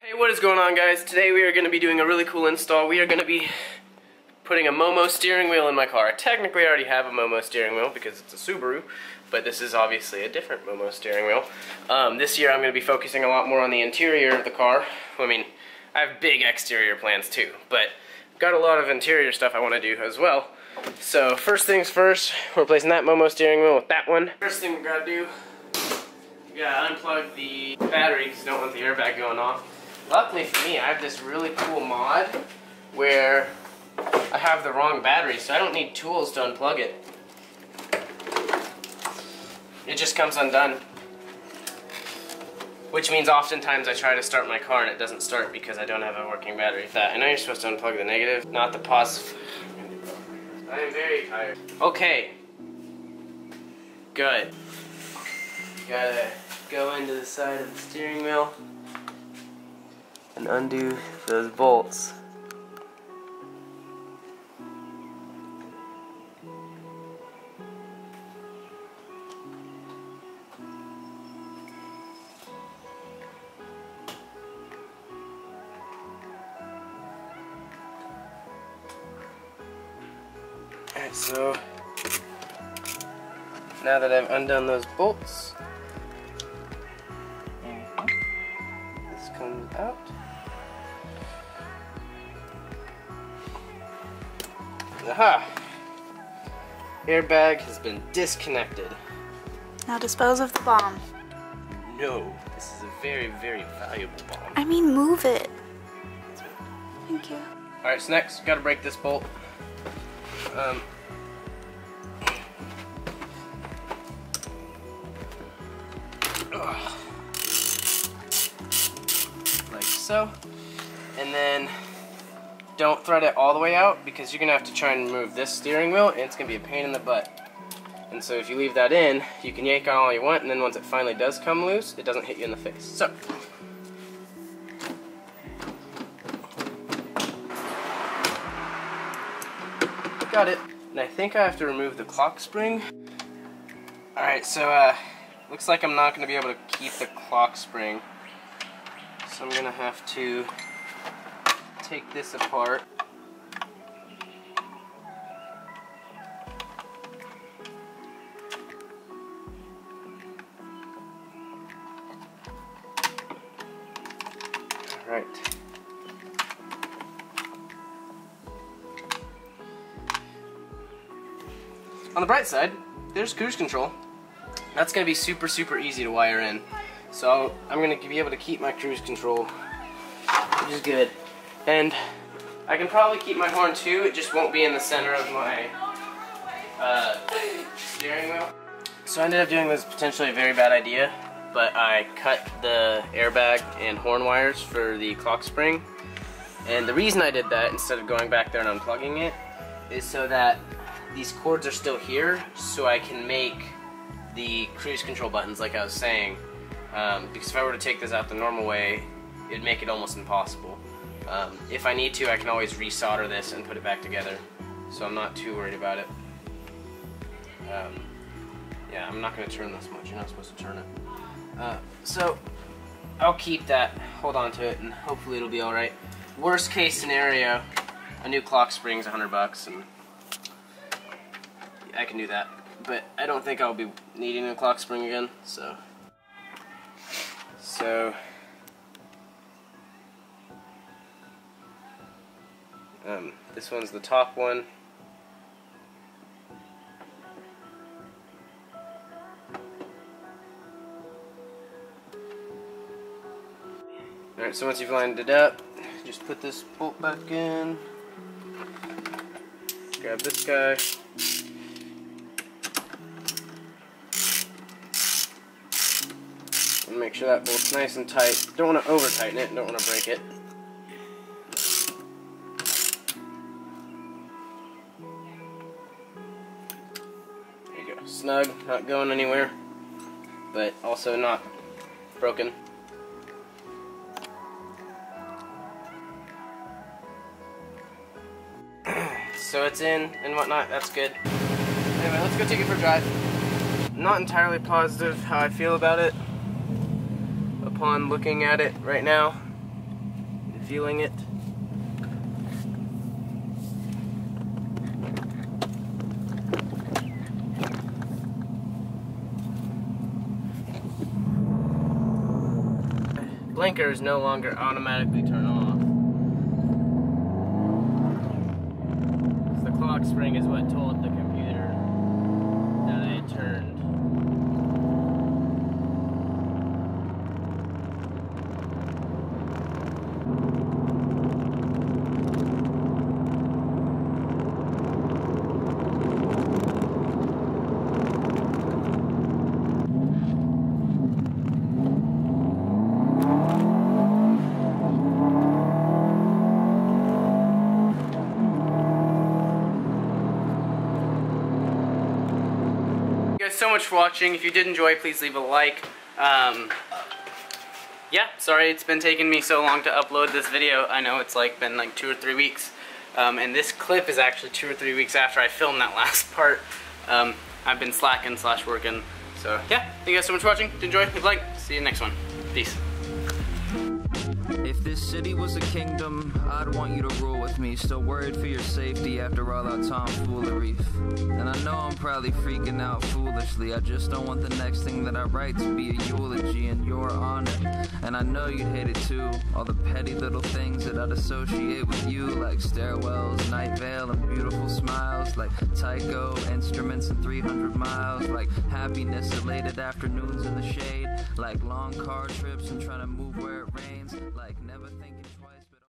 Hey, what is going on, guys? Today we are going to be doing a really cool install. We are going to be putting a MOMO steering wheel in my car. I technically already have a MOMO steering wheel because it's a Subaru, but this is obviously a different MOMO steering wheel. This year I'm going to be focusing a lot more on the interior of the car. I mean, I have big exterior plans too, but I've got a lot of interior stuff I want to do as well. So first things first, we're replacing that MOMO steering wheel with that one. First thing we gotta do, you gotta unplug the battery because you don't want the airbag going off. Luckily for me, I have this really cool mod where I have the wrong battery, so I don't need tools to unplug it. It just comes undone. Which means oftentimes I try to start my car and it doesn't start because I don't have a working battery. I know you're supposed to unplug the negative, not the positive. I am very tired. Okay. Good. Gotta go into the side of the steering wheel and undo those bolts. Alright, so now that I've undone those bolts, this comes out. Aha! Airbag has been disconnected. Now dispose of the bomb. No, this is a very, very valuable bomb. I mean, move it. Thank you. Alright, so next, gotta break this bolt. Like so. And then don't thread it all the way out because you're gonna have to try and remove this steering wheel and it's gonna be a pain in the butt. And so if you leave that in, you can yank on all you want, and then once it finally does come loose, it doesn't hit you in the face. So got it. And I think I have to remove the clock spring. Alright, so looks like I'm not going to be able to keep the clock spring. So I'm going to have to take this apart. Alright. On the bright side, there's cruise control. That's going to be super, super easy to wire in. So I'm going to be able to keep my cruise control, which is good. And I can probably keep my horn too, it just won't be in the center of my steering wheel. So I ended up doing this potentially a very bad idea, but I cut the airbag and horn wires for the clock spring. And the reason I did that, instead of going back there and unplugging it, is so that these cords are still here, so I can make the cruise control buttons like I was saying. Because if I were to take this out the normal way, it'd make it almost impossible. If I need to, I can always resolder this and put it back together, so I'm not too worried about it. Yeah, I'm not going to turn this much, you're not supposed to turn it. So I'll keep that, hold on to it, and hopefully it'll be alright. Worst case scenario, a new clock spring's $100, and I can do that. But I don't think I'll be needing a clock spring again, so this one's the top one. Alright, so once you've lined it up, just put this bolt back in, grab this guy, and make sure that bolt's nice and tight. Don't want to over tighten it, don't want to break it. There you go, snug, not going anywhere, but also not broken. So it's in and whatnot, that's good. Anyway, let's go take it for a drive. Not entirely positive how I feel about it upon looking at it right now. feeling it. Blinkers no longer automatically turn off. The clock spring is what told the computer that I had turned. So much for watching. If you did enjoy, please leave a like. Yeah, sorry it's been taking me so long to upload this video. I know it's been like 2 or 3 weeks, and this clip is actually 2 or 3 weeks after I filmed that last part. I've been slacking / working. So yeah, thank you guys so much for watching. If you enjoy, leave a like. See you next one. Peace. If this city was a kingdom, I'd want you to rule with me. Still worried for your safety after all our tomfoolery. And I know I'm probably freaking out foolishly. I just don't want the next thing that I write to be a eulogy in your honor. And I know you'd hate it too. All the petty little things that I'd associate with you, like stairwells, night veil, and beautiful smiles, like taiko, instruments, and 300 miles, like happiness, elated afternoons in the shade, like long car trips and trying to move where it rains, like never think